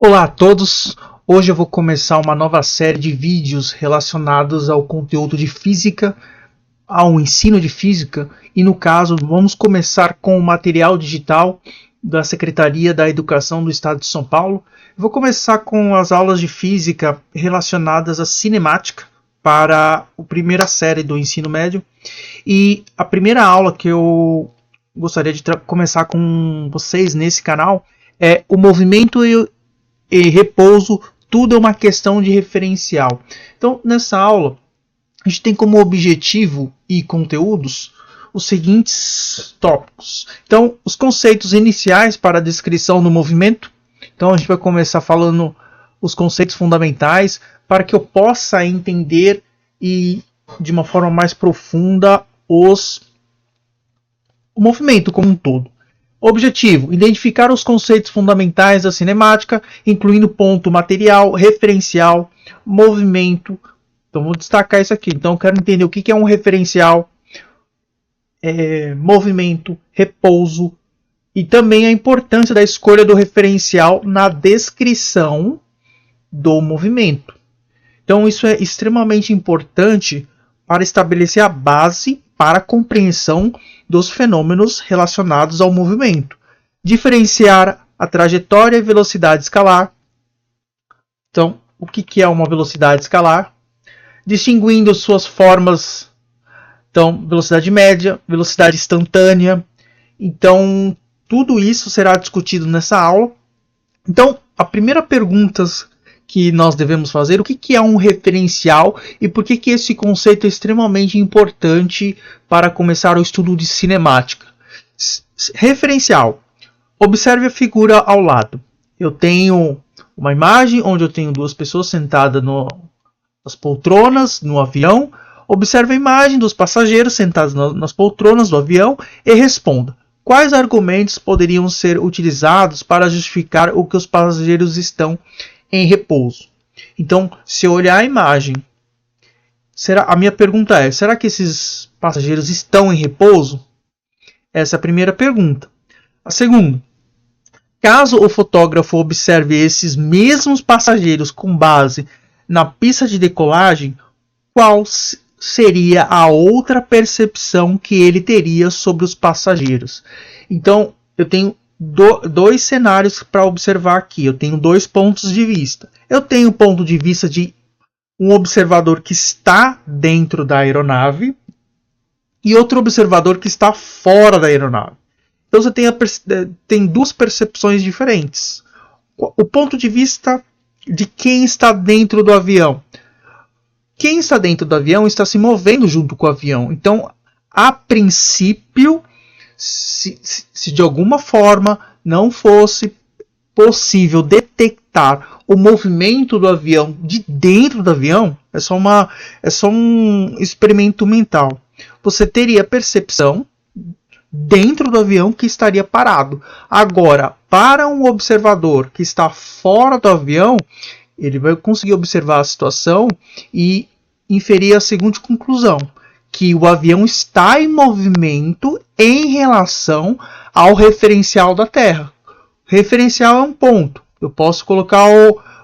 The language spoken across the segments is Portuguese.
Olá a todos! Hoje eu vou começar uma nova série de vídeos relacionados ao conteúdo de física, ao ensino de física, e no caso vamos começar com o material digital da Secretaria da Educação do Estado de São Paulo. Eu vou começar com as aulas de física relacionadas à cinemática para a primeira série do ensino médio, e a primeira aula que eu gostaria de começar com vocês nesse canal é o movimento e repouso, tudo é uma questão de referencial. Então, nessa aula, a gente tem como objetivo e conteúdos os seguintes tópicos. Então, os conceitos iniciais para a descrição do movimento. Então, a gente vai começar falando os conceitos fundamentais para que eu possa entender e de uma forma mais profunda o movimento como um todo. Objetivo: identificar os conceitos fundamentais da cinemática, incluindo ponto material, referencial, movimento. Então vou destacar isso aqui. Então eu quero entender o que é um referencial, movimento, repouso, e também a importância da escolha do referencial na descrição do movimento. Então isso é extremamente importante para estabelecer a base para a compreensão dos fenômenos relacionados ao movimento. Diferenciar a trajetória e velocidade escalar. Então, o que é uma velocidade escalar? Distinguindo suas formas. Então, velocidade média, velocidade instantânea. Então, tudo isso será discutido nessa aula. Então, a primeira pergunta que nós devemos fazer: o que é um referencial e por que esse conceito é extremamente importante para começar o estudo de cinemática? Referencial: observe a figura ao lado. Eu tenho uma imagem onde eu tenho duas pessoas sentadas nas poltronas no avião. Observe a imagem dos passageiros sentados nas poltronas do avião e responda: quais argumentos poderiam ser utilizados para justificar o que os passageiros estão em repouso? Então, se eu olhar a imagem, a minha pergunta é: será que esses passageiros estão em repouso? Essa é a primeira pergunta. A segunda: caso o fotógrafo observe esses mesmos passageiros com base na pista de decolagem, qual seria a outra percepção que ele teria sobre os passageiros? Então, eu tenho dois cenários para observar aqui. Eu tenho dois pontos de vista. Eu tenho o ponto de vista de um observador que está dentro da aeronave e outro observador que está fora da aeronave. Então você tem duas percepções diferentes. O ponto de vista de quem está dentro do avião. Quem está dentro do avião está se movendo junto com o avião. Então, a princípio, se de alguma forma não fosse possível detectar o movimento do avião de dentro do avião, é só um experimento mental. Você teria a percepção dentro do avião que estaria parado. Agora, para um observador que está fora do avião, ele vai conseguir observar a situação e inferir a seguinte conclusão: que o avião está em movimento em relação ao referencial da Terra. Referencial é um ponto. Eu posso colocar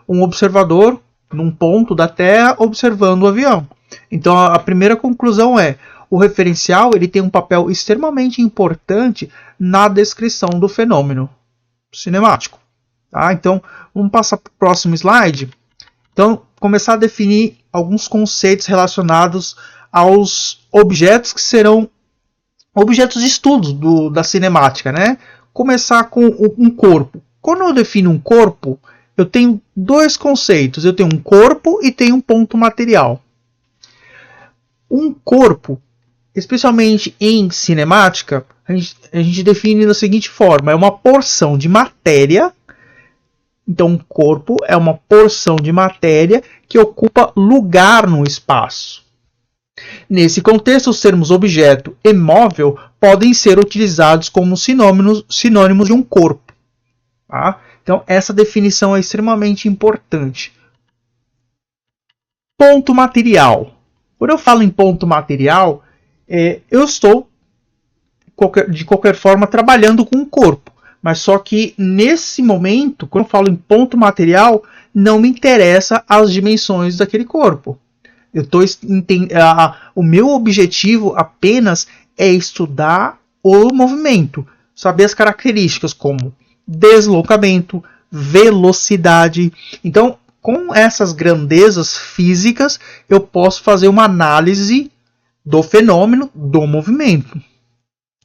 um observador num ponto da Terra observando o avião. Então a primeira conclusão é: o referencial ele tem um papel extremamente importante na descrição do fenômeno cinemático. Tá? Então vamos passar para o próximo slide. Então, começar a definir alguns conceitos relacionados aos objetos que serão objetos de estudo da cinemática, né? Começar com um corpo. Quando eu defino um corpo, eu tenho dois conceitos. Eu tenho um corpo e tenho um ponto material. Um corpo, especialmente em cinemática, a gente define da seguinte forma: é uma porção de matéria. Então, um corpo é uma porção de matéria que ocupa lugar no espaço. Nesse contexto, os termos objeto e móvel podem ser utilizados como sinônimos de um corpo. Tá? Então, essa definição é extremamente importante. Ponto material. Quando eu falo em ponto material, eu estou, de qualquer forma, trabalhando com o corpo. Mas só que nesse momento, quando eu falo em ponto material, não me interessa as dimensões daquele corpo. O meu objetivo apenas é estudar o movimento, saber as características como deslocamento, velocidade. Então, com essas grandezas físicas, eu posso fazer uma análise do fenômeno do movimento.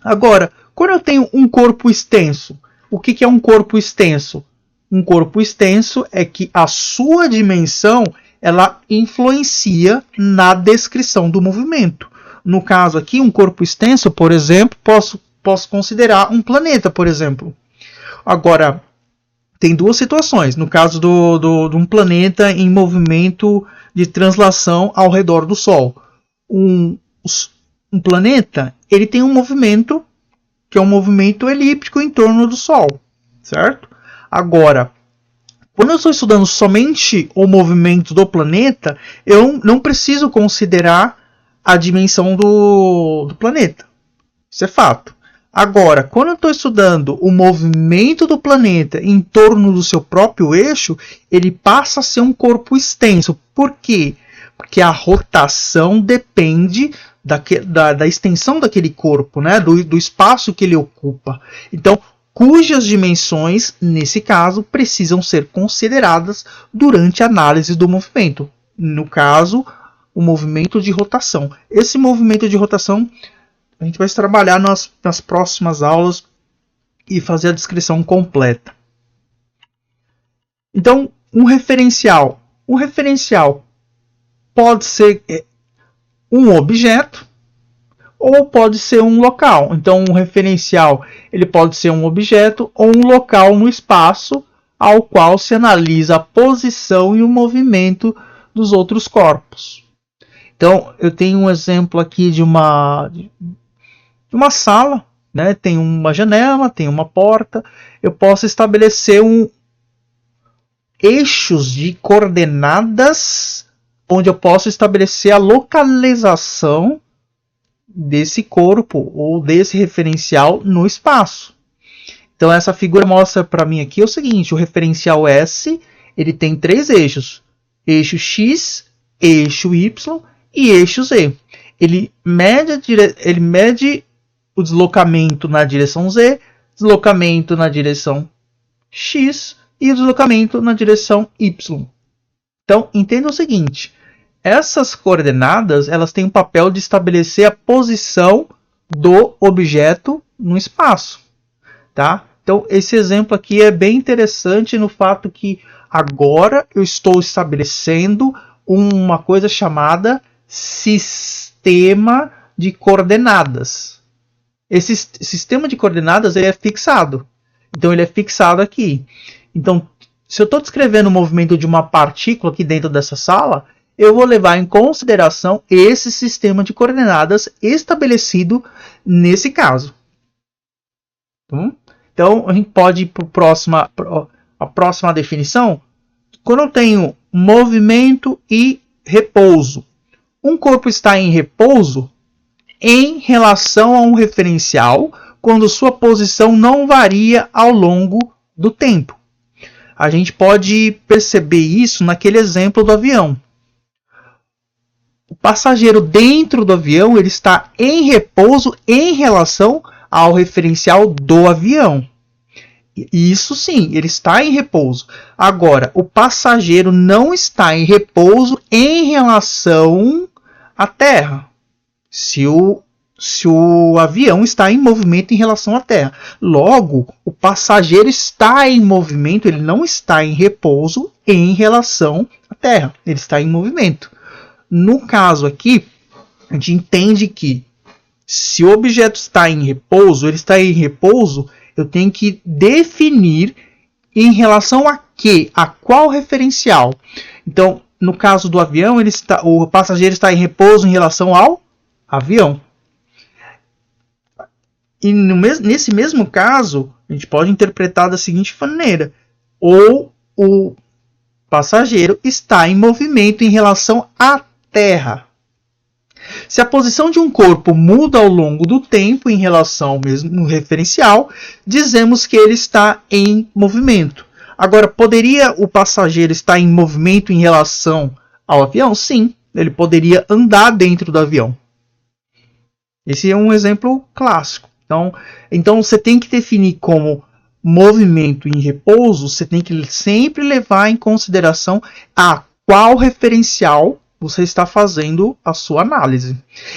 Agora, quando eu tenho um corpo extenso, o que é um corpo extenso? Um corpo extenso é que a sua dimensão ela influencia na descrição do movimento. No caso aqui, um corpo extenso, por exemplo, posso considerar um planeta, por exemplo. Agora, tem duas situações. No caso de um planeta em movimento de translação ao redor do Sol. Um planeta ele tem um movimento que é um movimento elíptico em torno do Sol, certo? Agora, quando eu estou estudando somente o movimento do planeta, eu não preciso considerar a dimensão do planeta. Isso é fato. Agora, quando eu estou estudando o movimento do planeta em torno do seu próprio eixo, ele passa a ser um corpo extenso. Por quê? Porque a rotação depende da extensão daquele corpo, né? do espaço que ele ocupa. Então, cujas dimensões, nesse caso, precisam ser consideradas durante a análise do movimento. No caso, o movimento de rotação. Esse movimento de rotação a gente vai trabalhar nas próximas aulas e fazer a descrição completa. Então, um referencial. Um referencial pode ser um objeto ou pode ser um local. Então, um referencial ele pode ser um objeto ou um local no espaço ao qual se analisa a posição e o movimento dos outros corpos. Então, eu tenho um exemplo aqui de uma sala, né? Tem uma janela, tem uma porta. Eu posso estabelecer eixos de coordenadas onde eu posso estabelecer a localização desse corpo ou desse referencial no espaço. Então essa figura mostra para mim aqui o seguinte: o referencial S ele tem 3 eixos: eixo X, eixo Y e eixo Z. Ele mede o deslocamento na direção Z, deslocamento na direção X e o deslocamento na direção Y. Então, entenda o seguinte: essas coordenadas elas têm o papel de estabelecer a posição do objeto no espaço. Tá? Então, esse exemplo aqui é bem interessante no fato que agora eu estou estabelecendo uma coisa chamada sistema de coordenadas. Esse sistema de coordenadas ele é fixado. Então, ele é fixado aqui. Então, se eu estou descrevendo o movimento de uma partícula aqui dentro dessa sala, eu vou levar em consideração esse sistema de coordenadas estabelecido nesse caso. Então, a gente pode ir para a próxima definição. Quando eu tenho movimento e repouso. Um corpo está em repouso em relação a um referencial quando sua posição não varia ao longo do tempo. A gente pode perceber isso naquele exemplo do avião. O passageiro dentro do avião ele está em repouso em relação ao referencial do avião. Isso sim, ele está em repouso. Agora, o passageiro não está em repouso em relação à Terra. Se o avião está em movimento em relação à Terra. Logo, o passageiro está em movimento, ele não está em repouso em relação à Terra. Ele está em movimento. No caso aqui, a gente entende que se o objeto está em repouso, ele está em repouso, eu tenho que definir em relação a quê? A qual referencial? Então, no caso do avião, o passageiro está em repouso em relação ao avião. E nesse mesmo caso, a gente pode interpretar da seguinte maneira: ou o passageiro está em movimento em relação à Terra. Se a posição de um corpo muda ao longo do tempo em relação ao mesmo referencial, dizemos que ele está em movimento. Agora, poderia o passageiro estar em movimento em relação ao avião? Sim, ele poderia andar dentro do avião. Esse é um exemplo clássico. Então você tem que definir como movimento em repouso, você tem que sempre levar em consideração a qual referencial você está fazendo a sua análise.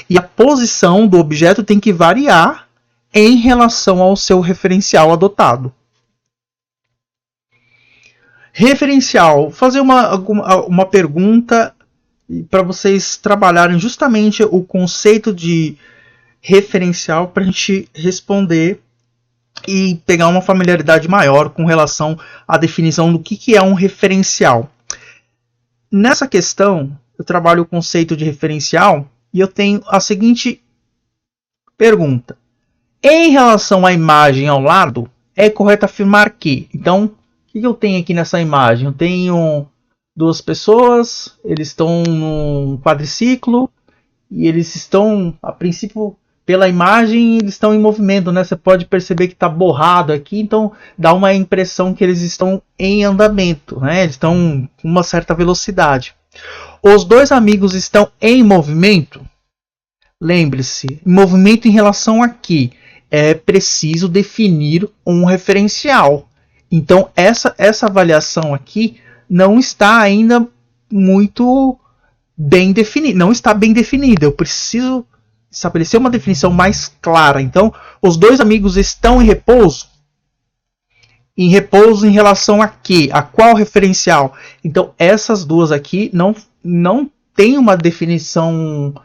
E a posição do objeto tem que variar em relação ao seu referencial adotado. Referencial. Fazer uma pergunta para vocês trabalharem justamente o conceito de referencial para a gente responder e pegar uma familiaridade maior com relação à definição do que é um referencial. Nessa questão, eu trabalho o conceito de referencial e eu tenho a seguinte pergunta. Em relação à imagem ao lado, é correto afirmar que... Então, o que eu tenho aqui nessa imagem? Eu tenho duas pessoas, eles estão num quadriciclo e eles estão, a princípio, pela imagem, eles estão em movimento, né? Você pode perceber que está borrado aqui, então dá uma impressão que eles estão em andamento, né? Eles estão com uma certa velocidade. Os dois amigos estão em movimento? Lembre-se, movimento em relação a quê? É preciso definir um referencial. Então, essa avaliação aqui não está ainda muito bem definida. Não está bem definida. Eu preciso estabelecer uma definição mais clara. Então, os dois amigos estão em repouso? Em repouso em relação a quê? A qual referencial? Então, essas duas aqui não tem uma definição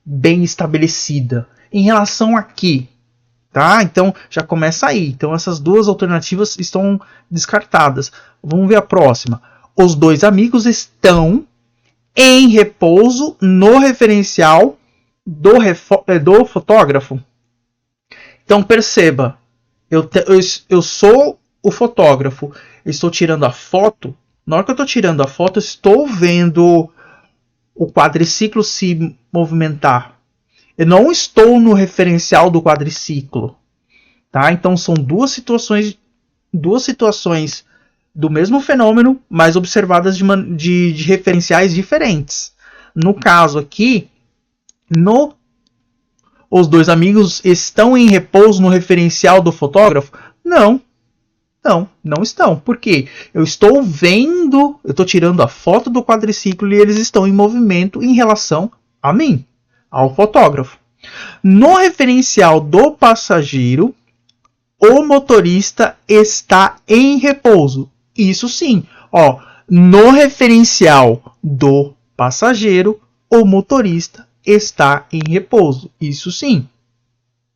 bem estabelecida. Em relação a quê? Tá? Então, já começa aí. Então, essas duas alternativas estão descartadas. Vamos ver a próxima. Os dois amigos estão em repouso no referencial do fotógrafo. Então, perceba. Eu sou o fotógrafo. Eu estou tirando a foto. Na hora que eu estou tirando a foto, eu estou vendo o quadriciclo se movimentar. Eu não estou no referencial do quadriciclo. Tá? Então são duas situações do mesmo fenômeno, mas observadas de referenciais diferentes. No caso aqui, os dois amigos estão em repouso no referencial do fotógrafo? Não estão. Por quê? Eu estou tirando a foto do quadriciclo e eles estão em movimento em relação a mim, ao fotógrafo. No referencial do passageiro, o motorista está em repouso. Isso sim. No referencial do passageiro, o motorista está em repouso. Isso sim.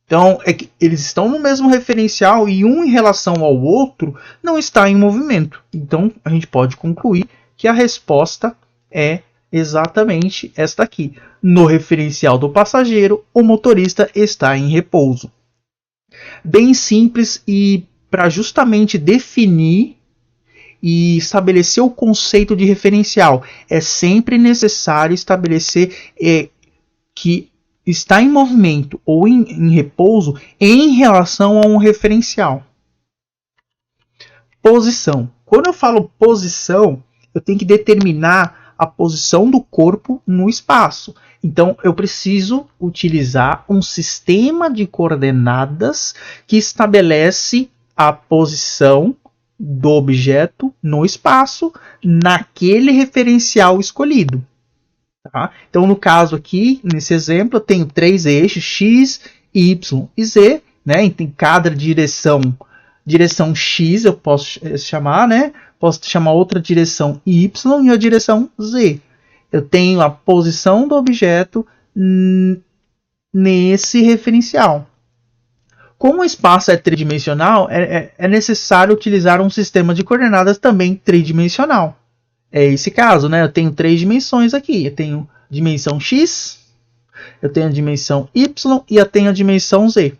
Então, é que eles estão no mesmo referencial e um em relação ao outro não está em movimento. Então, a gente pode concluir que a resposta é exatamente esta aqui. No referencial do passageiro, o motorista está em repouso. Bem simples, e para justamente definir e estabelecer o conceito de referencial, é sempre necessário estabelecer que está em movimento ou em repouso em relação a um referencial. Posição. Quando eu falo posição, eu tenho que determinar a posição do corpo no espaço. Então, eu preciso utilizar um sistema de coordenadas que estabelece a posição do objeto no espaço naquele referencial escolhido. Tá? Então, no caso aqui, nesse exemplo, eu tenho três eixos, X, Y e Z. Né? Em cada direção X eu posso chamar, né? Posso chamar outra direção Y e a direção Z. Eu tenho a posição do objeto nesse referencial. Como o espaço é tridimensional, é necessário utilizar um sistema de coordenadas também tridimensional. É esse caso, né? Eu tenho três dimensões aqui. Eu tenho dimensão X, eu tenho a dimensão Y e eu tenho a dimensão Z.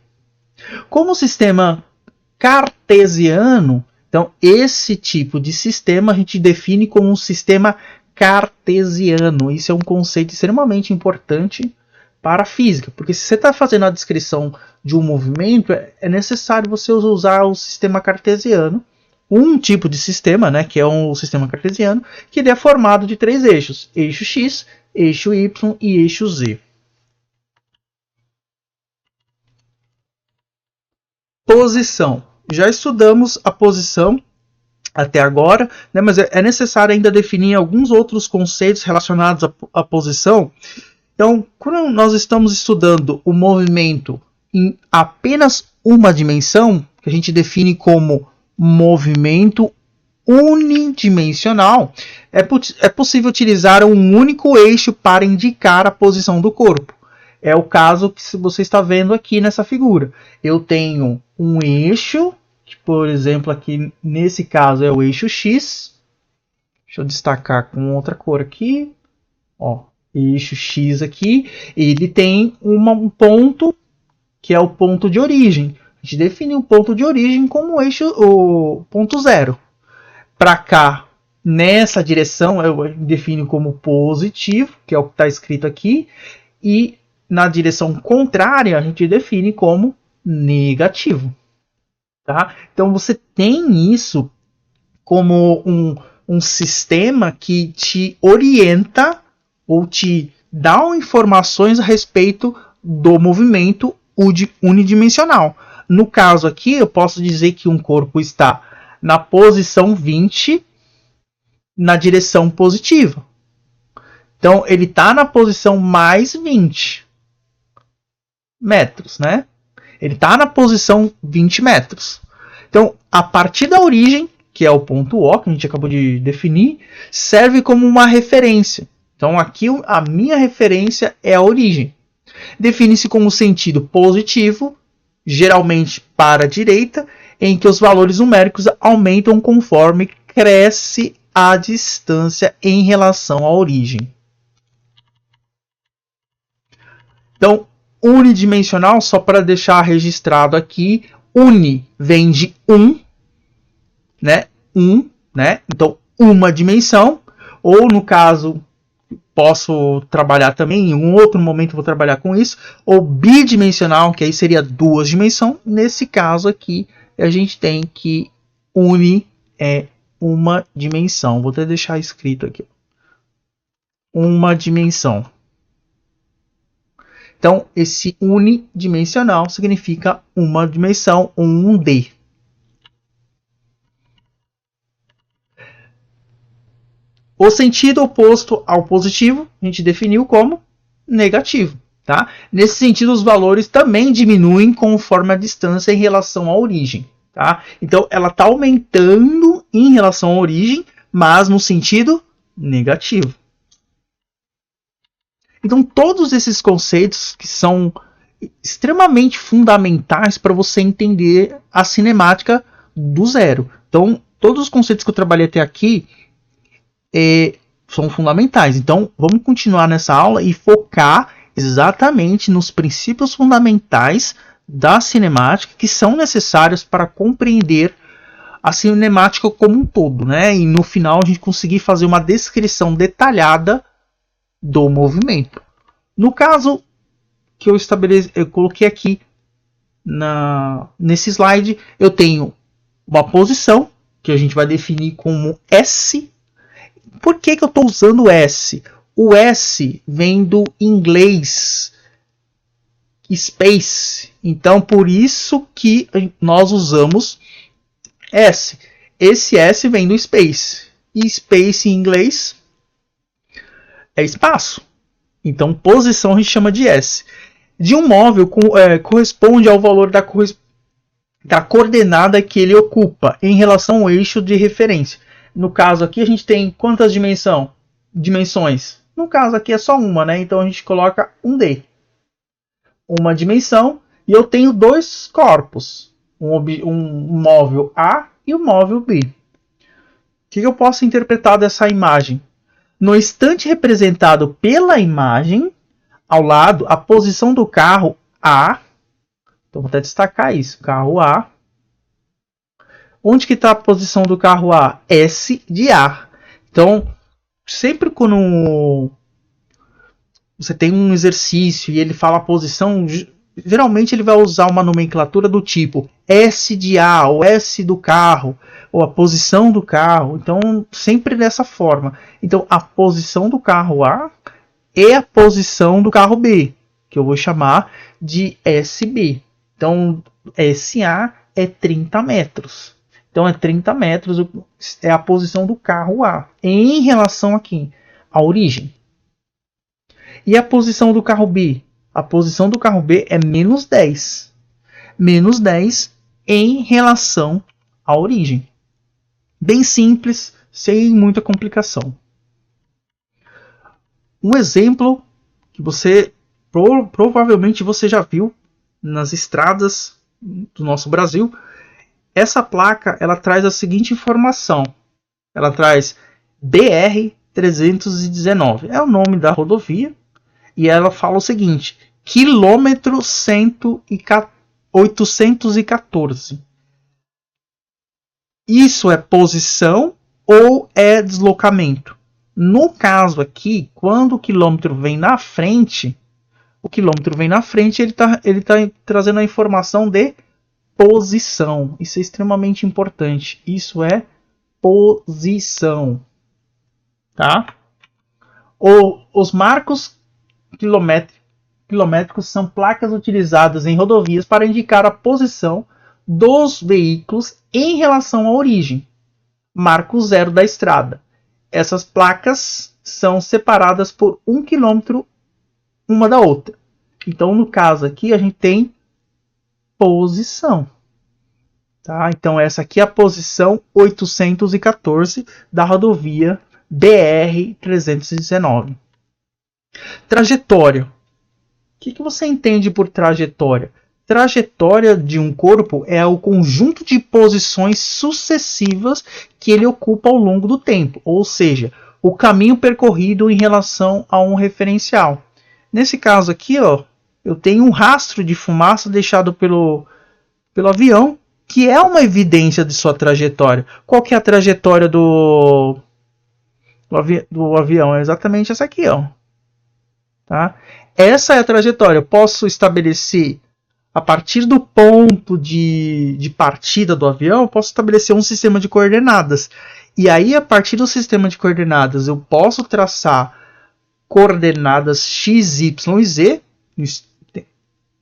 Como o sistema cartesiano, então esse tipo de sistema a gente define como um sistema cartesiano. Isso é um conceito extremamente importante para a física, porque se você está fazendo a descrição de um movimento, é necessário você usar o sistema cartesiano, um tipo de sistema, né, que é o sistema cartesiano, que ele é formado de 3 eixos: eixo x, eixo y e eixo z. Posição. Já estudamos a posição até agora, né, mas é necessário ainda definir alguns outros conceitos relacionados à posição. Então, quando nós estamos estudando o movimento em apenas uma dimensão, que a gente define como movimento unidimensional, é possível utilizar um único eixo para indicar a posição do corpo. É o caso que você está vendo aqui nessa figura. Eu tenho um eixo, que, por exemplo, aqui nesse caso é o eixo X. Deixa eu destacar com outra cor aqui. Ó, eixo X aqui. Ele tem um ponto, que é o ponto de origem. A gente define o ponto de origem como o ponto zero. Para cá, nessa direção, eu defino como positivo, que é o que está escrito aqui. E na direção contrária, a gente define como negativo. Tá? Então, você tem isso como um sistema que te orienta ou te dá informações a respeito do movimento unidimensional. No caso aqui, eu posso dizer que um corpo está na posição 20 na direção positiva. Então, ele está na posição mais 20 metros, né? Ele está na posição 20 metros. Então, a partir da origem, que é o ponto O, que a gente acabou de definir, serve como uma referência. Então, aqui a minha referência é a origem. Define-se como sentido positivo, geralmente para a direita, em que os valores numéricos aumentam conforme cresce a distância em relação à origem. Então, unidimensional, só para deixar registrado aqui, uni vem de né? Né? Então, uma dimensão, ou no caso, posso trabalhar também, em um outro momento vou trabalhar com isso, ou bidimensional, que aí seria 2 dimensões. Nesse caso aqui, a gente tem que uni é uma dimensão. Vou até deixar escrito aqui. Uma dimensão. Então, esse unidimensional significa uma dimensão, um D. O sentido oposto ao positivo, a gente definiu como negativo. Tá? Nesse sentido, os valores também diminuem conforme a distância em relação à origem. Tá? Então, ela está aumentando em relação à origem, mas no sentido negativo. Então, todos esses conceitos que são extremamente fundamentais para você entender a cinemática do zero. Então, todos os conceitos que eu trabalhei até aqui são fundamentais. Então, vamos continuar nessa aula e focar exatamente nos princípios fundamentais da cinemática que são necessários para compreender a cinemática como um todo, né? E no final a gente conseguir fazer uma descrição detalhada do movimento. No caso que eu coloquei aqui nesse slide, eu tenho uma posição que a gente vai definir como S. Por que eu estou usando S? O S vem do inglês space. Então, por isso que nós usamos S. Esse S vem do space. E space em inglês é espaço. Então, posição a gente chama de S. De um móvel corresponde ao valor da coordenada que ele ocupa em relação ao eixo de referência. No caso aqui a gente tem quantas dimensões? No caso aqui é só uma, né? Então a gente coloca um D. Uma dimensão e eu tenho 2 corpos. Um móvel A e um móvel B. O que eu posso interpretar dessa imagem? No instante representado pela imagem, ao lado, a posição do carro A. Então, vou até destacar isso. Carro A. Onde que está a posição do carro A? S de A. Então, sempre quando você tem um exercício e ele fala a posição, geralmente ele vai usar uma nomenclatura do tipo S de A, ou S do carro, ou a posição do carro. Então, sempre dessa forma. Então, a posição do carro A é a posição do carro B, que eu vou chamar de SB. Então, SA é 30 metros. Então, é 30 metros, é a posição do carro A, em relação aqui, à origem. E a posição do carro B? A posição do carro B é menos 10. Menos 10 em relação à origem. Bem simples, sem muita complicação. Um exemplo que você provavelmente você já viu nas estradas do nosso Brasil. Essa placa ela traz a seguinte informação. Ela traz BR-319. É o nome da rodovia. E ela fala o seguinte: quilômetro 814. Isso é posição ou é deslocamento? No caso aqui, quando o quilômetro vem na frente, ele tá trazendo a informação de posição. Isso é extremamente importante. Isso é posição. Tá? Os marcos quilométricos são placas utilizadas em rodovias para indicar a posição dos veículos em relação à origem. Marco zero da estrada. Essas placas são separadas por 1 km uma da outra. Então, no caso aqui, a gente tem posição. Tá? Então, essa aqui é a posição 814 da rodovia BR-319. Trajetória. O que você entende por trajetória? Trajetória de um corpo é o conjunto de posições sucessivas que ele ocupa ao longo do tempo, ou seja, o caminho percorrido em relação a um referencial. Nesse caso aqui, ó, eu tenho um rastro de fumaça deixado pelo avião, que é uma evidência de sua trajetória. Qual que é a trajetória do avião? É exatamente essa aqui, ó. Tá? Essa é a trajetória. Eu posso estabelecer, a partir do ponto de partida do avião, eu posso estabelecer um sistema de coordenadas. E aí, a partir do sistema de coordenadas, eu posso traçar coordenadas x, y e z,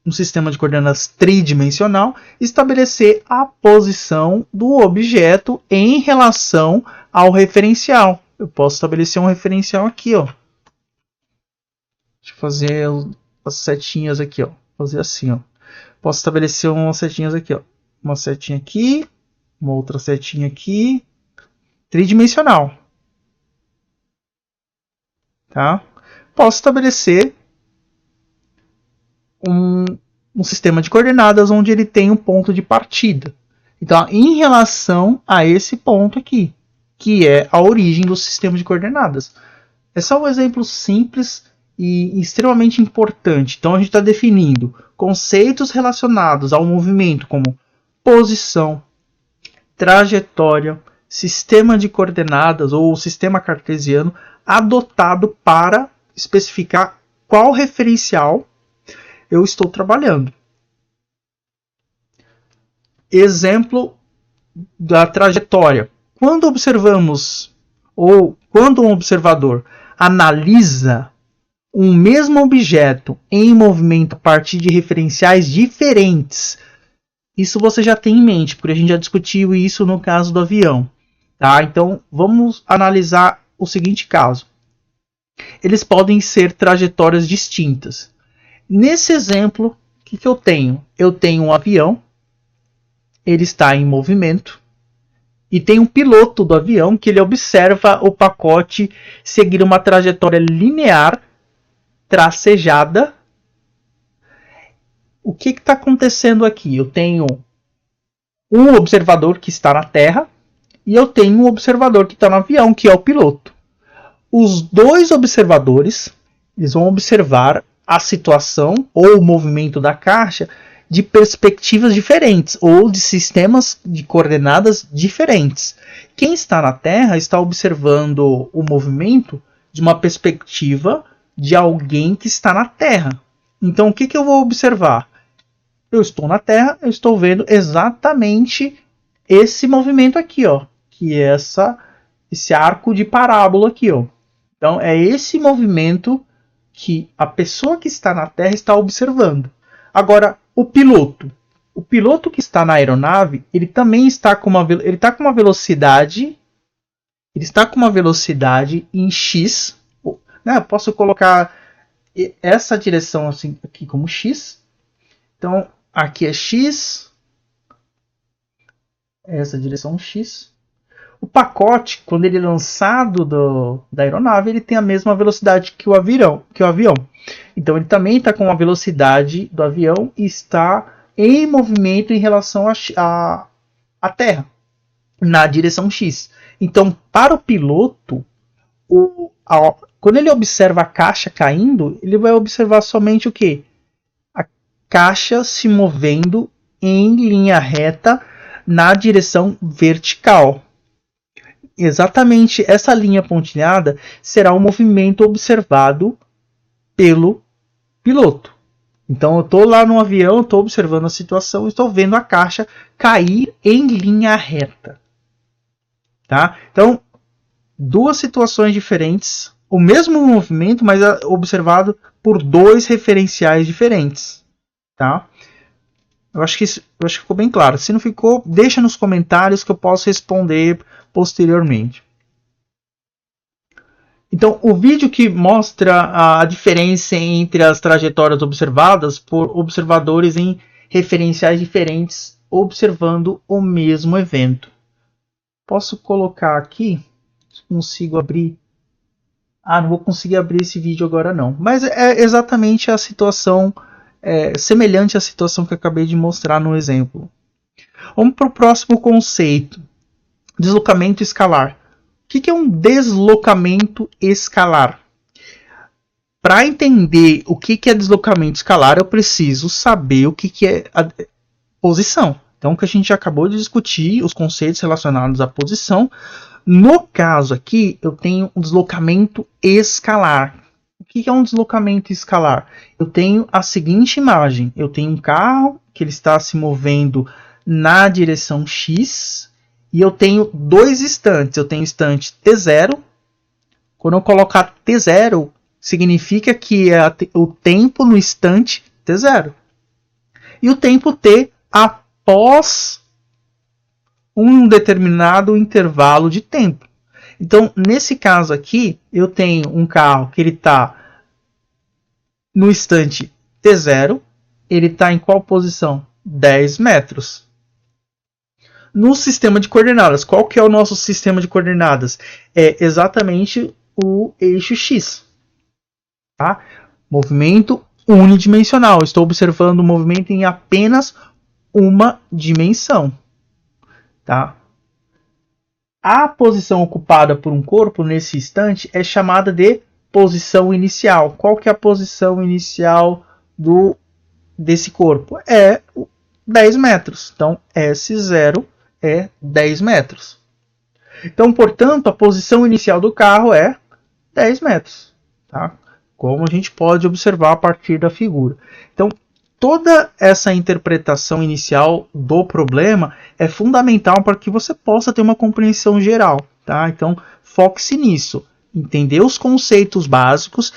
um sistema de coordenadas tridimensional, estabelecer a posição do objeto em relação ao referencial. Eu posso estabelecer um referencial aqui, ó. Deixa eu fazer as setinhas aqui, ó. Fazer assim, ó. Posso estabelecer umas setinhas aqui, ó. Uma setinha aqui, uma outra setinha aqui. Tridimensional. Tá? Posso estabelecer um sistema de coordenadas onde ele tem um ponto de partida. Então, em relação a esse ponto aqui, que é a origem do sistema de coordenadas. É só um exemplo simples e extremamente importante. Então, a gente está definindo conceitos relacionados ao movimento como posição, trajetória, sistema de coordenadas ou sistema cartesiano adotado para especificar qual referencial eu estou trabalhando. Exemplo da trajetória. Quando observamos ou quando um observador analisa um mesmo objeto em movimento a partir de referenciais diferentes, isso você já tem em mente, porque a gente já discutiu isso no caso do avião. Tá? Então, vamos analisar o seguinte caso. Eles podem ser trajetórias distintas. Nesse exemplo, o que eu tenho? Eu tenho um avião, ele está em movimento, e tem um piloto do avião que ele observa o pacote seguir uma trajetória linear, tracejada. O que está acontecendo aqui? Eu tenho um observador que está na Terra e eu tenho um observador que está no avião, que é o piloto. Os dois observadores eles vão observar a situação ou o movimento da caixa de perspectivas diferentes ou de sistemas de coordenadas diferentes. Quem está na Terra está observando o movimento de uma perspectiva de alguém que está na Terra. Então, o que eu vou observar? Eu estou na Terra, eu estou vendo exatamente esse movimento aqui, ó, que é esse arco de parábola aqui, ó. Então, é esse movimento que a pessoa que está na Terra está observando. Agora, o piloto que está na aeronave, ele também está com uma velocidade, ele está com uma velocidade em x, né? Eu posso colocar essa direção assim aqui como x. Então, aqui é x, essa direção x. O pacote, quando ele é lançado da aeronave, ele tem a mesma velocidade que o avião. Então, ele também está com a velocidade do avião e está em movimento em relação à Terra, na direção x. Então, para o piloto, quando ele observa a caixa caindo, ele vai observar somente o quê? A caixa se movendo em linha reta na direção vertical. Exatamente essa linha pontilhada será o movimento observado pelo piloto. Então eu estou lá no avião, estou observando a situação, estou vendo a caixa cair em linha reta. Tá? Então, duas situações diferentes, o mesmo movimento, mas observado por dois referenciais diferentes. Tá? Eu acho que ficou bem claro. Se não ficou, deixa nos comentários que eu posso responder posteriormente. Então, o vídeo que mostra a diferença entre as trajetórias observadas por observadores em referenciais diferentes observando o mesmo evento. Posso colocar aqui, se consigo abrir. Não vou conseguir abrir esse vídeo agora não. Mas é exatamente a situação, semelhante à situação que eu acabei de mostrar no exemplo. Vamos para o próximo conceito. Deslocamento escalar. O que é um deslocamento escalar? Para entender o que é deslocamento escalar, eu preciso saber o que é a posição. Então, o que a gente acabou de discutir, os conceitos relacionados à posição. No caso aqui, eu tenho um deslocamento escalar. O que é um deslocamento escalar? Eu tenho a seguinte imagem. Eu tenho um carro que ele está se movendo na direção X. E eu tenho dois instantes. Eu tenho o instante T0. Quando eu colocar T0, significa que é o tempo no instante T0. E o tempo T após um determinado intervalo de tempo. Então, nesse caso aqui, eu tenho um carro que ele está no instante T0. Ele está em qual posição? 10 metros. No sistema de coordenadas, qual que é o nosso sistema de coordenadas? É exatamente o eixo X. Tá? Movimento unidimensional. Estou observando o movimento em apenas uma dimensão. Tá? A posição ocupada por um corpo nesse instante é chamada de posição inicial. Qual que é a posição inicial desse corpo? É 10 metros. Então, S0 é 10 metros. Então, portanto, a posição inicial do carro é 10 metros. Tá? Como a gente pode observar a partir da figura. Então, toda essa interpretação inicial do problema é fundamental para que você possa ter uma compreensão geral. Tá? Então, foque-se nisso. Entender os conceitos básicos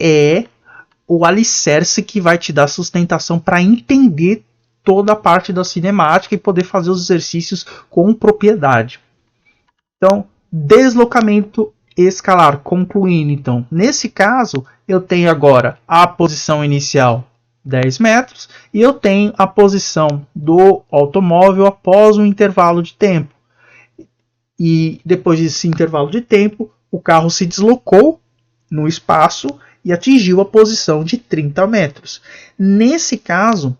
é o alicerce que vai te dar sustentação para entender toda a parte da cinemática e poder fazer os exercícios com propriedade. Então, deslocamento escalar. Concluindo, então, nesse caso, eu tenho agora a posição inicial 10 metros e eu tenho a posição do automóvel após um intervalo de tempo. E depois desse intervalo de tempo, o carro se deslocou no espaço e atingiu a posição de 30 metros. Nesse caso,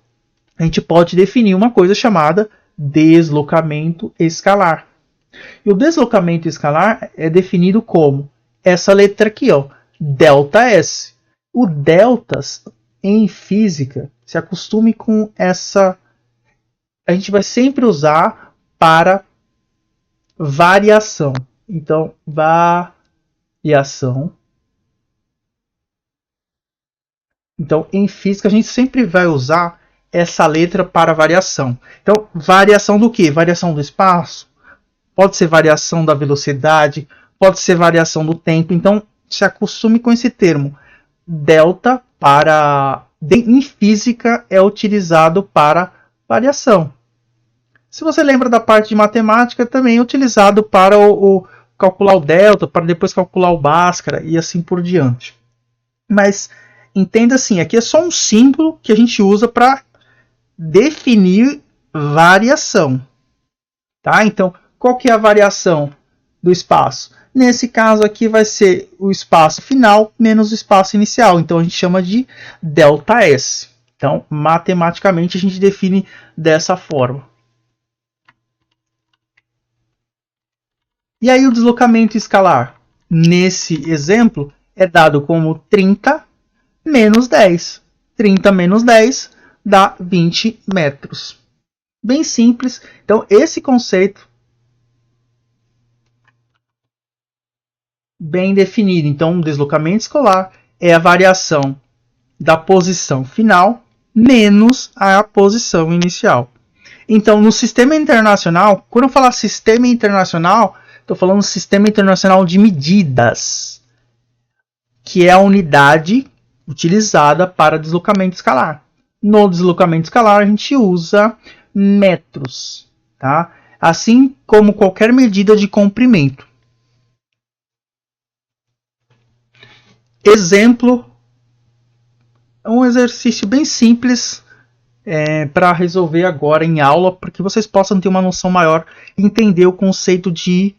a gente pode definir uma coisa chamada deslocamento escalar. E o deslocamento escalar é definido como essa letra aqui, ó, ΔS. O deltas em física, se acostume com essa. A gente vai sempre usar para variação. Então, variação Então, em física, a gente sempre vai usar essa letra para variação. Então, variação do quê? Variação do espaço, pode ser variação da velocidade, pode ser variação do tempo. Então, se acostume com esse termo. Delta em física é utilizado para variação. Se você lembra da parte de matemática, também é utilizado para calcular o delta, para depois calcular o Bhaskara e assim por diante. Mas entenda assim, aqui é só um símbolo que a gente usa para definir variação. Tá? Então, qual que é a variação do espaço? Nesse caso aqui vai ser o espaço final menos o espaço inicial. Então, a gente chama de ΔS. Então, matematicamente, a gente define dessa forma. E aí, o deslocamento escalar, nesse exemplo, é dado como 30 menos 10. 30 menos 10 dá 20 metros. Bem simples. Então, esse conceito bem definido. Então, o deslocamento escalar é a variação da posição final menos a posição inicial. Então, no sistema internacional, quando eu falar sistema internacional, estou falando sistema internacional de medidas, que é a unidade utilizada para deslocamento escalar. No deslocamento escalar, a gente usa metros, tá? Assim como qualquer medida de comprimento. Exemplo, um exercício bem simples para resolver agora em aula, para que vocês possam ter uma noção maior e entender o conceito de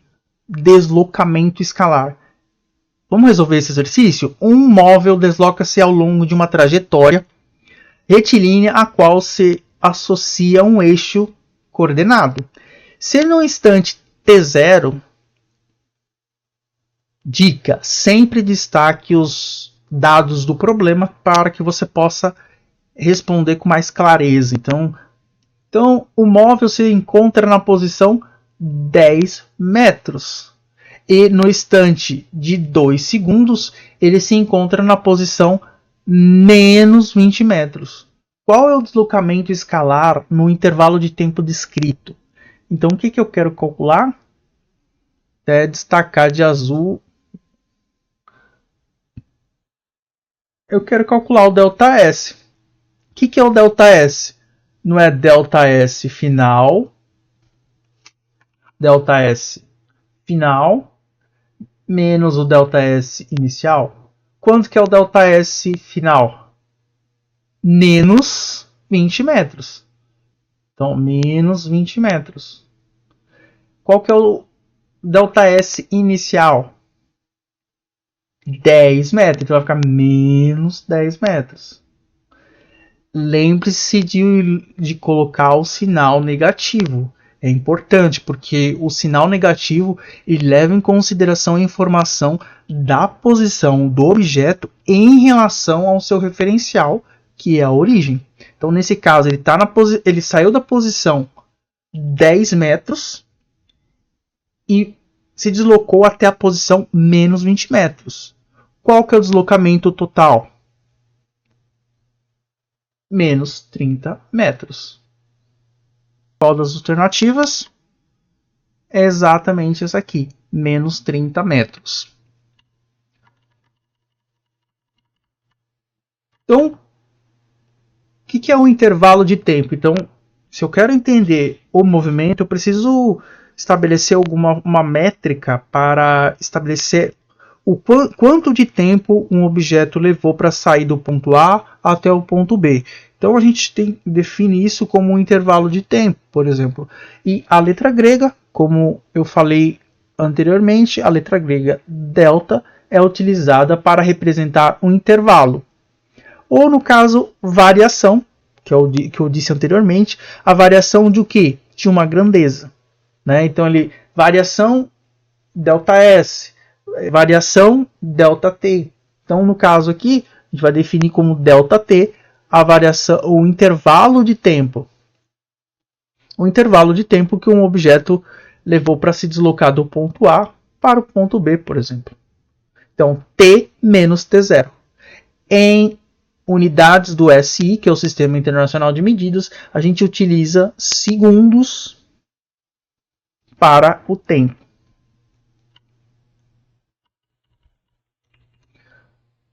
deslocamento escalar. Vamos resolver esse exercício? Um móvel desloca-se ao longo de uma trajetória retilínea a qual se associa um eixo coordenado. Se no instante t0, dica, sempre destaque os dados do problema para que você possa responder com mais clareza. Então o móvel se encontra na posição 10 metros. E no instante de 2 segundos, ele se encontra na posição menos 20 metros. Qual é o deslocamento escalar no intervalo de tempo descrito? Então, o que eu quero calcular? É destacar de azul. Eu quero calcular o ΔS. O que é o ΔS? Não é ΔS final. ΔS final menos o ΔS inicial. Quanto que é o ΔS final? Menos 20 metros. Então, menos 20 metros. Qual que é o ΔS inicial? 10 metros. Então, vai ficar menos 10 metros. Lembre-se de colocar o sinal negativo. É importante, porque o sinal negativo ele leva em consideração a informação da posição do objeto em relação ao seu referencial, que é a origem. Então, nesse caso, ele saiu da posição 10 metros e se deslocou até a posição menos 20 metros. Qual que é o deslocamento total? Menos 30 metros. Qual das alternativas? É exatamente essa aqui, menos 30 metros. Então, o que é o intervalo de tempo? Então, se eu quero entender o movimento, eu preciso estabelecer uma métrica para estabelecer o quanto de tempo um objeto levou para sair do ponto A até o ponto B. Então a gente define isso como um intervalo de tempo, por exemplo. E a letra grega, como eu falei anteriormente, a letra grega delta é utilizada para representar um intervalo. Ou no caso, variação, que eu disse anteriormente, a variação de o quê? De uma grandeza. Né? Então, variação ΔS, variação ΔT. Então, no caso aqui, a gente vai definir como ΔT a variação, o intervalo de tempo. O intervalo de tempo que um objeto levou para se deslocar do ponto A para o ponto B, por exemplo. Então, T menos T0. Em unidades do SI, que é o Sistema Internacional de Medidas, a gente utiliza segundos para o tempo.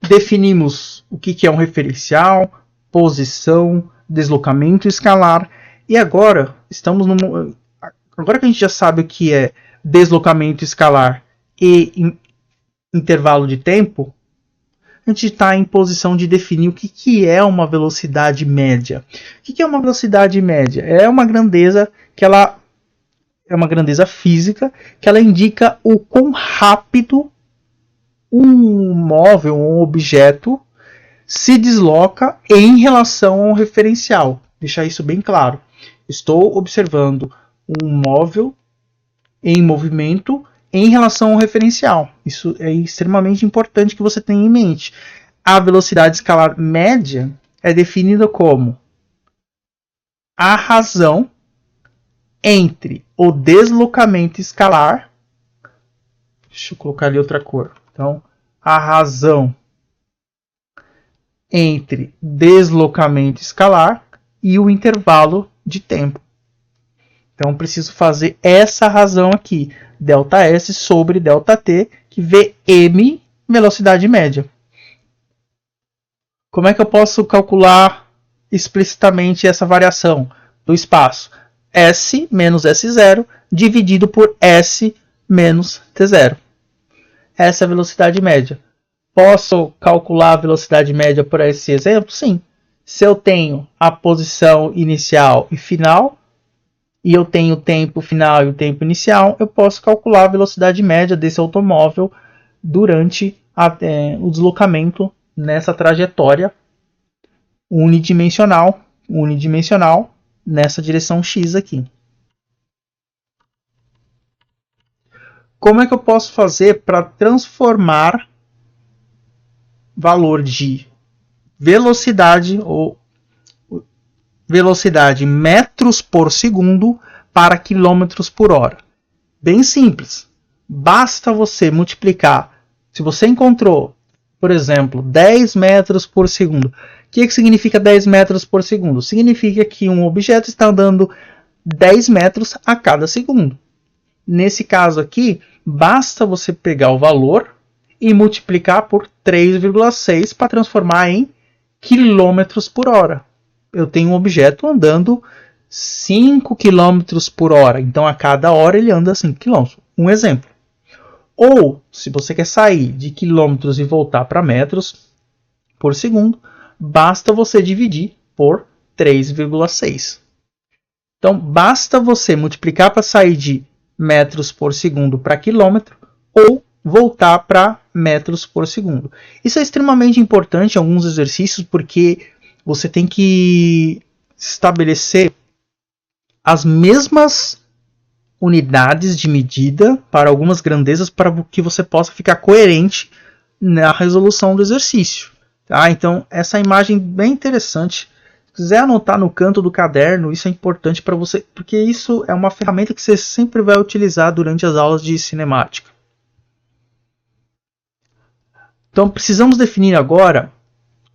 Definimos o que é um referencial, posição, deslocamento escalar. E agora, agora que a gente já sabe o que é deslocamento escalar e intervalo de tempo, a gente está em posição de definir o que é uma velocidade média. O que é uma velocidade média? É uma grandeza que ela é uma grandeza física que ela indica o quão rápido um móvel, um objeto se desloca em relação a um referencial. Deixar isso bem claro. Estou observando um móvel em movimento em relação ao referencial. Isso é extremamente importante que você tenha em mente. A velocidade escalar média é definida como a razão entre o deslocamento escalar. Deixa eu colocar ali outra cor. Então, a razão entre deslocamento escalar e o intervalo de tempo. Então, preciso fazer essa razão aqui, ΔS sobre ΔT, que Vm, velocidade média. Como é que eu posso calcular explicitamente essa variação do espaço? S menos S0 dividido por S menos T0. Essa é a velocidade média. Posso calcular a velocidade média por esse exemplo? Sim. Se eu tenho a posição inicial e final, e eu tenho o tempo final e o tempo inicial, eu posso calcular a velocidade média desse automóvel durante o deslocamento nessa trajetória unidimensional nessa direção X aqui. Como é que eu posso fazer para transformar valor de velocidade ou velocidade metros por segundo para quilômetros por hora? Bem simples. Basta você multiplicar. Se você encontrou, por exemplo, 10 metros por segundo. O que significa 10 metros por segundo? Significa que um objeto está andando 10 metros a cada segundo. Nesse caso aqui, basta você pegar o valor e multiplicar por 3,6 para transformar em quilômetros por hora. Eu tenho um objeto andando 5 km por hora. Então, a cada hora ele anda 5 km. Um exemplo. Ou, se você quer sair de quilômetros e voltar para metros por segundo, basta você dividir por 3,6. Então, basta você multiplicar para sair de metros por segundo para quilômetro ou voltar para metros por segundo. Isso é extremamente importante em alguns exercícios porque você tem que estabelecer as mesmas unidades de medida para algumas grandezas para que você possa ficar coerente na resolução do exercício. Tá? Então, essa imagem é bem interessante. Se quiser anotar no canto do caderno, isso é importante para você, porque isso é uma ferramenta que você sempre vai utilizar durante as aulas de cinemática. Então, precisamos definir agora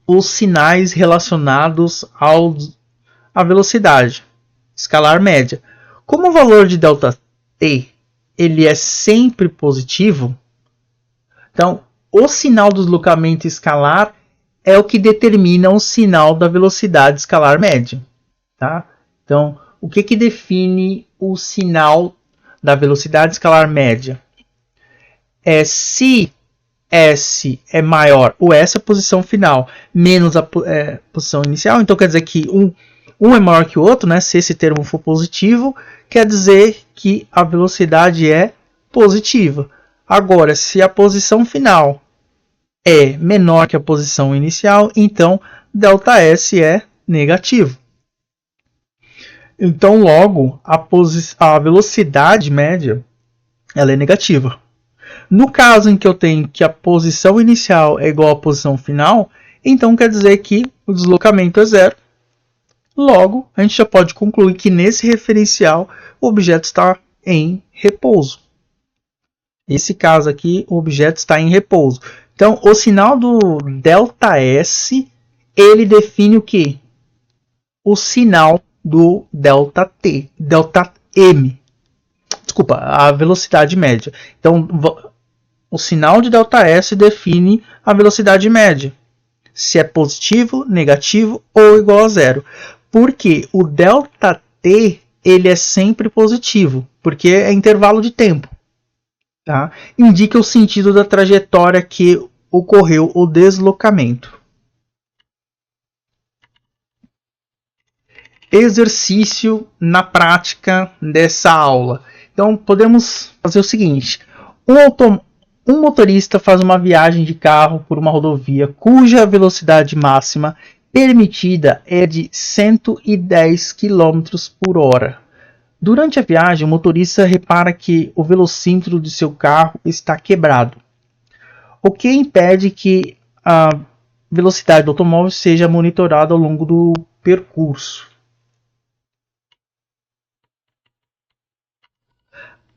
os sinais relacionados à velocidade escalar média. Como o valor de ΔT ele é sempre positivo, então o sinal do deslocamento escalar é o que determina o sinal da velocidade escalar média. Tá? Então, o que define o sinal da velocidade escalar média? É se S é maior, o S é a posição final, menos a posição inicial. Então quer dizer que um é maior que o outro, né? Se esse termo for positivo, quer dizer que a velocidade é positiva. Agora, se a posição final é menor que a posição inicial, então ΔS é negativo. Então, logo, a velocidade média ela é negativa. No caso em que eu tenho que a posição inicial é igual à posição final, então quer dizer que o deslocamento é zero. Logo, a gente já pode concluir que nesse referencial o objeto está em repouso. Nesse caso aqui, o objeto está em repouso. Então, o sinal do ΔS ele define o quê? O sinal do ΔT, ΔM. Desculpa, a velocidade média. Então, o sinal de ΔS define a velocidade média. Se é positivo, negativo ou igual a zero. Porque o ΔT ele é sempre positivo, porque é intervalo de tempo. Tá? Indica o sentido da trajetória que ocorreu o deslocamento. Exercício na prática dessa aula. Então, podemos fazer o seguinte. Um motorista faz uma viagem de carro por uma rodovia cuja velocidade máxima permitida é de 110 km por hora. Durante a viagem, o motorista repara que o velocímetro de seu carro está quebrado, o que impede que a velocidade do automóvel seja monitorada ao longo do percurso.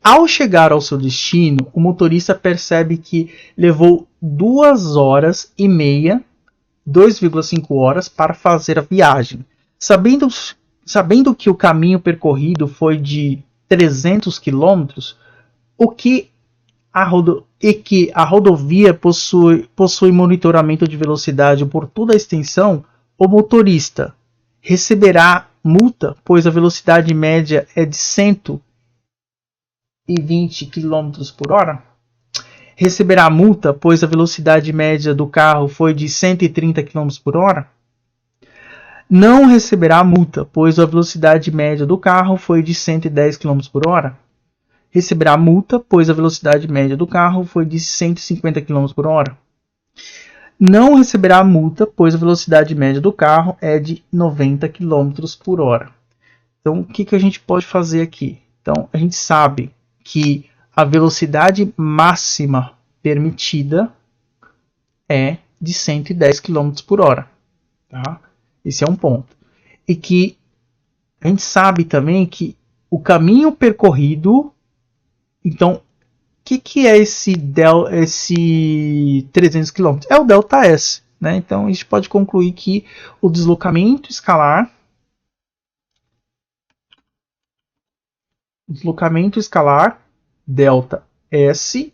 Ao chegar ao seu destino, o motorista percebe que levou 2 horas e meia, 2,5 horas, para fazer a viagem. Sabendo que o caminho percorrido foi de 300 km, que a rodovia possui monitoramento de velocidade por toda a extensão, o motorista receberá multa, pois a velocidade média é de 120 km por hora? Receberá multa, pois a velocidade média do carro foi de 130 km por hora? Não receberá multa, pois a velocidade média do carro foi de 110 km por hora? Receberá multa, pois a velocidade média do carro foi de 150 km por hora? Não receberá multa, pois a velocidade média do carro é de 90 km por hora. Então, o que a gente pode fazer aqui? Então, a gente sabe que a velocidade máxima permitida é de 110 km por hora. Tá? Esse é um ponto. E que a gente sabe também que o caminho percorrido... Então, o que é esse 300 km? É o ΔS. Né? Então, a gente pode concluir que o deslocamento escalar ΔS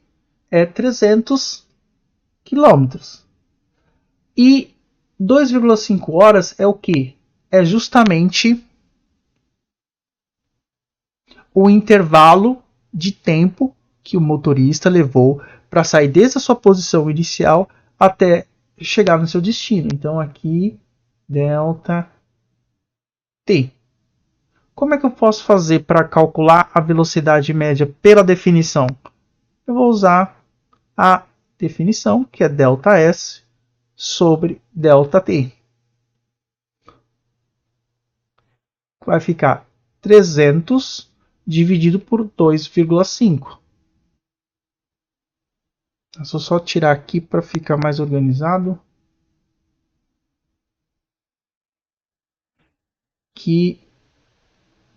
é 300 km. E 2,5 horas é o que? É justamente o intervalo de tempo que o motorista levou para sair desde a sua posição inicial até chegar no seu destino. Então aqui, ΔT. Como é que eu posso fazer para calcular a velocidade média pela definição? Eu vou usar a definição, que é ΔS sobre ΔT. Vai ficar 300 dividido por 2,5. É só tirar aqui para ficar mais organizado.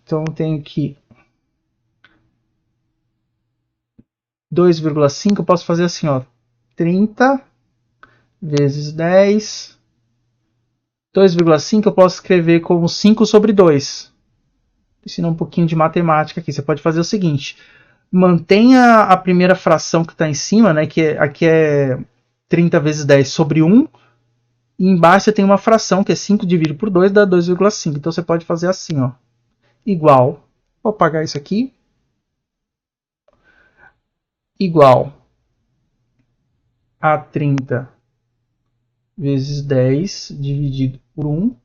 Então eu tenho aqui 2,5, eu posso fazer assim, ó, 30 vezes 10. 2,5 eu posso escrever como 5 sobre 2. Ensinar um pouquinho de matemática aqui. Você pode fazer o seguinte: mantenha a primeira fração que está em cima, né, que aqui é 30 vezes 10 sobre 1. E embaixo você tem uma fração que é 5 dividido por 2 dá 2,5. Então você pode fazer assim, ó, igual. Vou apagar isso aqui. Igual a 30 vezes 10 dividido por 1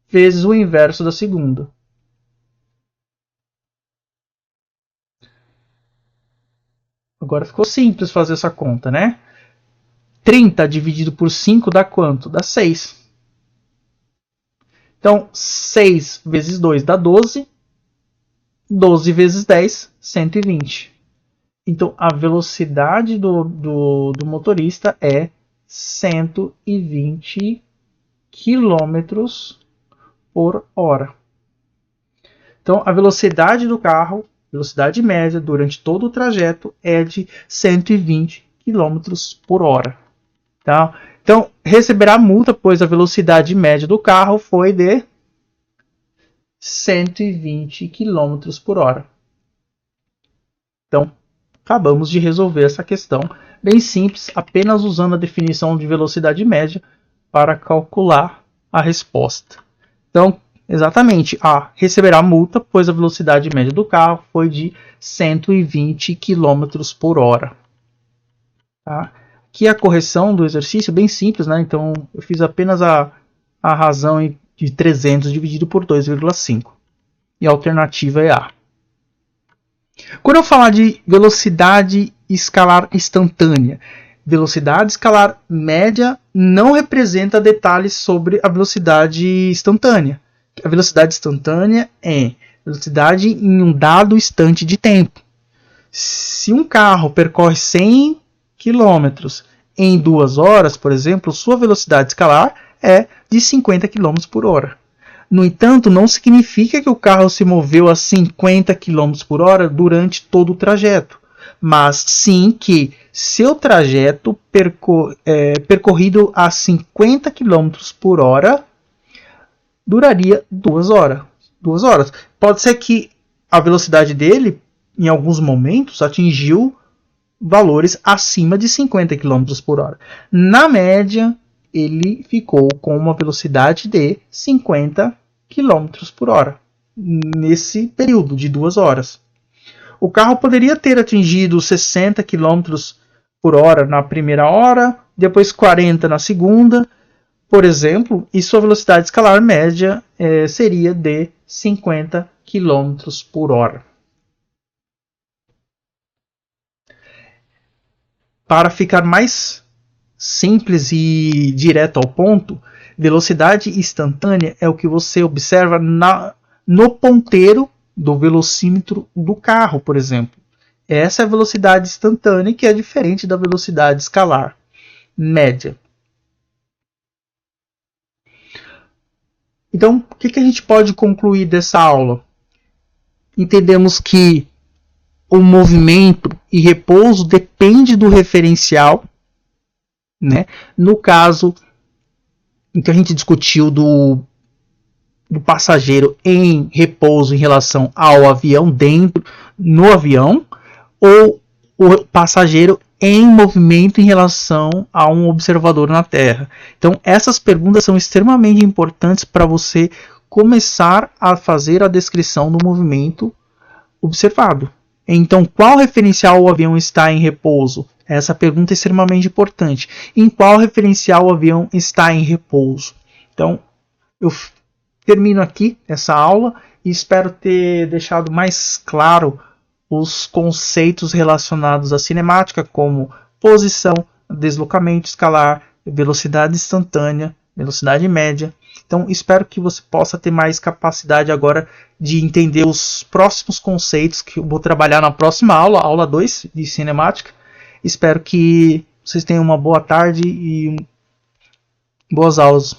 vezes o inverso da segunda. Agora ficou simples fazer essa conta, né? 30 dividido por 5 dá quanto? Dá 6. Então, 6 vezes 2 dá 12. 12 vezes 10, 120. Então, a velocidade do motorista é 120 km por hora. Então, a velocidade do carro, velocidade média durante todo o trajeto é de 120 km por hora. Tá? Então, receberá multa, pois a velocidade média do carro foi de 120 km por hora. Então, acabamos de resolver essa questão bem simples, apenas usando a definição de velocidade média para calcular a resposta. Então, exatamente, receberá multa, pois a velocidade média do carro foi de 120 km por hora. Tá? Aqui a correção do exercício é bem simples, né? Então, eu fiz apenas a razão de 300 dividido por 2,5. E a alternativa é A. Quando eu falar de velocidade escalar instantânea, velocidade escalar média não representa detalhes sobre a velocidade instantânea. A velocidade instantânea é velocidade em um dado instante de tempo. Se um carro percorre 100 km em 2 horas, por exemplo, sua velocidade escalar é de 50 km por hora. No entanto, não significa que o carro se moveu a 50 km por hora durante todo o trajeto, mas sim que seu trajeto percorrido a 50 km por hora duraria 2 horas. 2 horas. Pode ser que a velocidade dele, em alguns momentos, atingiu valores acima de 50 km por hora. Na média, ele ficou com uma velocidade de 50 km por hora, nesse período de 2 horas. O carro poderia ter atingido 60 km por hora na primeira hora, depois 40 na segunda, por exemplo, e sua velocidade escalar média seria de 50 km por hora. Para ficar mais simples e direto ao ponto, velocidade instantânea é o que você observa no ponteiro do velocímetro do carro, por exemplo. Essa é a velocidade instantânea, que é diferente da velocidade escalar média. Então, o que a gente pode concluir dessa aula? Entendemos que o movimento e repouso depende do referencial, né? No caso em que a gente discutiu do passageiro em repouso em relação ao avião, no avião, ou o passageiro em movimento em relação a um observador na Terra. Então, essas perguntas são extremamente importantes para você começar a fazer a descrição do movimento observado. Então, qual referencial o avião está em repouso? Essa pergunta é extremamente importante. Em qual referencial o avião está em repouso? Então, eu termino aqui essa aula e espero ter deixado mais claro os conceitos relacionados à cinemática, como posição, deslocamento escalar, velocidade instantânea, velocidade média. Então, espero que você possa ter mais capacidade agora de entender os próximos conceitos que eu vou trabalhar na próxima aula, aula 2 de cinemática. Espero que vocês tenham uma boa tarde e boas aulas.